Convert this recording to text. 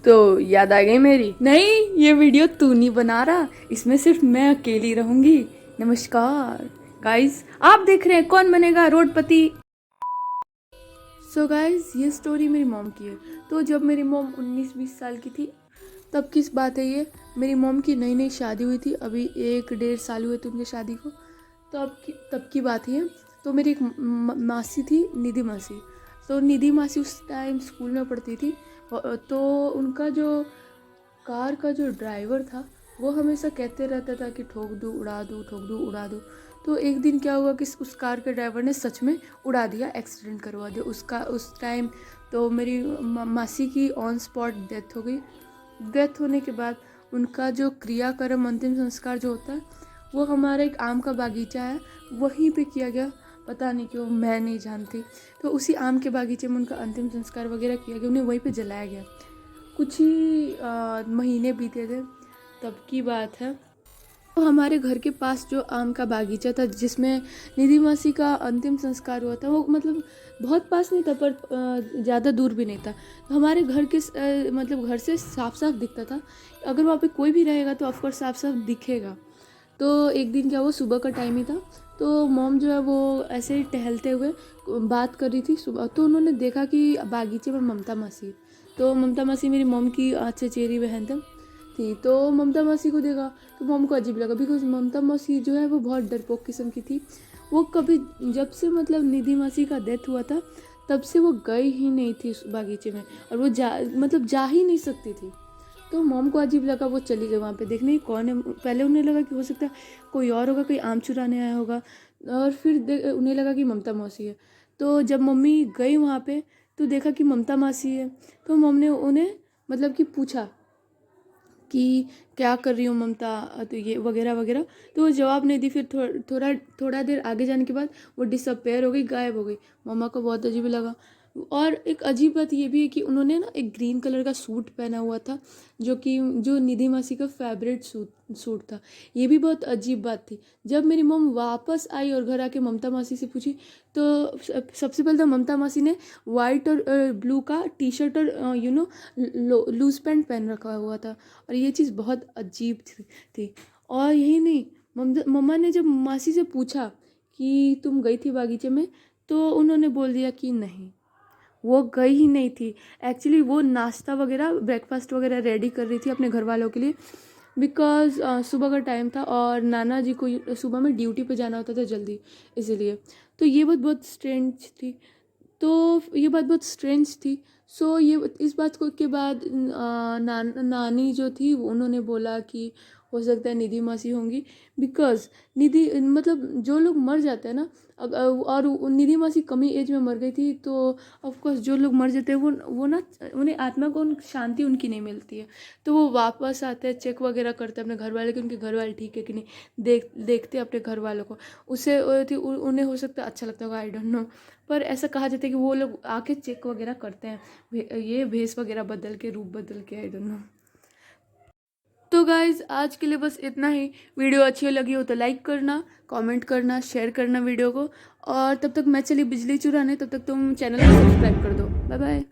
तो याद आ गई मेरी? नहीं, ये वीडियो तू नहीं बना रहा, इसमें सिर्फ मैं अकेली रहूंगी। नमस्कार गाइस, आप देख रहे हैं कौन बनेगा रोडपति। सो गाइस, ये स्टोरी मेरी मॉम की है। तो जब मेरी मॉम 19-20 साल की थी, तब किस बात है ये, मेरी मॉम की नई नई शादी हुई थी, अभी 1-1.5 साल हुए थे उनकी शादी को। तब की बात है। तो मेरी एक मासी थी, निधि मासी। तो निधि मासी उस टाइम स्कूल में पढ़ती थी। तो उनका जो कार का जो ड्राइवर था, वो हमेशा कहते रहता था कि ठोक दूँ उड़ा दूँ, ठोक दूँ उड़ा दूँ। तो एक दिन क्या हुआ कि उस कार के ड्राइवर ने सच में उड़ा दिया, एक्सीडेंट करवा दिया उसका उस टाइम। तो मेरी मासी की ऑन स्पॉट डेथ हो गई। डेथ होने के बाद उनका जो क्रियाक्रम, अंतिम संस्कार जो होता है, वो हमारा एक आम का बागीचा है, वहीं पे किया गया। पता नहीं क्यों, मैं नहीं जानती। तो उसी आम के बागीचे में उनका अंतिम संस्कार वगैरह किया गया, उन्हें वहीं पे जलाया गया। कुछ ही महीने बीते थे, तब की बात है। तो हमारे घर के पास जो आम का बागीचा था, जिसमें निधि मासी का अंतिम संस्कार हुआ था, वो मतलब बहुत पास नहीं था, पर ज़्यादा दूर भी नहीं था। तो हमारे घर के मतलब घर से साफ साफ दिखता था। अगर वहाँ पे कोई भी रहेगा तो ऑफकोर्स साफ साफ दिखेगा। तो एक दिन क्या हुआ, सुबह का टाइम ही था। तो मॉम जो है वो ऐसे ही टहलते हुए बात कर रही थी सुबह। तो उन्होंने देखा कि बागीचे में ममता मासी। तो ममता मासी मेरी मॉम की चचेरी बहन थी। तो ममता मासी को देखा तो मॉम को अजीब लगा, बिकॉज ममता मासी जो है वो बहुत डरपोक किस्म की थी। वो कभी, जब से मतलब निधि मासी का डेथ हुआ था, तब से वो गई ही नहीं थी उस बागीचे में, और वो जा ही नहीं सकती थी। तो मॉम को अजीब लगा, वो चली गई वहाँ पे देखने कौन है। पहले उन्हें लगा कि हो सकता है कोई और होगा, कोई आम चुराने आया होगा। और फिर उन्हें लगा कि ममता मौसी है। तो जब मम्मी गई वहाँ पे, तो देखा कि ममता मासी है। तो मम ने उन्हें मतलब कि पूछा कि क्या कर रही हो ममता, तो ये वगैरह वगैरह। तो वो जवाब नहीं दी। फिर थोड़ा देर आगे जाने के बाद वो डिसअपेयर हो गई, गायब हो गई। मम्मा को बहुत अजीब लगा। और एक अजीब बात ये भी है कि उन्होंने ना एक ग्रीन कलर का सूट पहना हुआ था, जो निधि मासी का फेवरेट सूट था। ये भी बहुत अजीब बात थी। जब मेरी मम वापस आई और घर आके ममता मासी से पूछी, तो सबसे पहले तो ममता मासी ने वाइट और ब्लू का टी शर्ट और लूज पैंट पहन रखा हुआ था। और ये चीज़ बहुत अजीब थी। और यही नहीं, मम्मा ने जब मासी से पूछा कि तुम गई थी बागीचे में, तो उन्होंने बोल दिया कि नहीं, वो गई ही नहीं थी। एक्चुअली वो नाश्ता वगैरह, ब्रेकफास्ट वगैरह रेडी कर रही थी अपने घर वालों के लिए, बिकॉज सुबह का टाइम था और नाना जी को सुबह में ड्यूटी पे जाना होता था जल्दी, इसीलिए। तो ये बात बहुत स्ट्रेंज थी। सो ये इस बात को के बाद नानी जो थी उन्होंने बोला कि हो सकता है निधि मासी होंगी, बिकॉज निधि मतलब जो लोग मर जाते हैं ना, और निधि मासी कम ही एज में मर गई थी, तो ऑफकोर्स जो लोग मर जाते हैं वो ना, उन्हें आत्मा को शांति उनकी नहीं मिलती है। तो वो वापस आते हैं, चेक वगैरह करते हैं अपने घर वाले कि उनके घर वाले ठीक है कि नहीं, देखते हैं अपने घर वालों को। उससे उन्हें हो सकता है अच्छा लगता होगा, आई डोंट नो। पर ऐसा कहा जाता है कि वो लोग आके चेक वगैरह करते हैं, ये भेस वगैरह बदल के, रूप बदल के, आई डोंट नो। तो गाइज, आज के लिए बस इतना ही। वीडियो अच्छी लगी हो तो लाइक करना, कमेंट करना, शेयर करना वीडियो को। और तब तक मैं चली बिजली चुराने, तब तक तुम चैनल को सब्सक्राइब कर दो। Bye bye.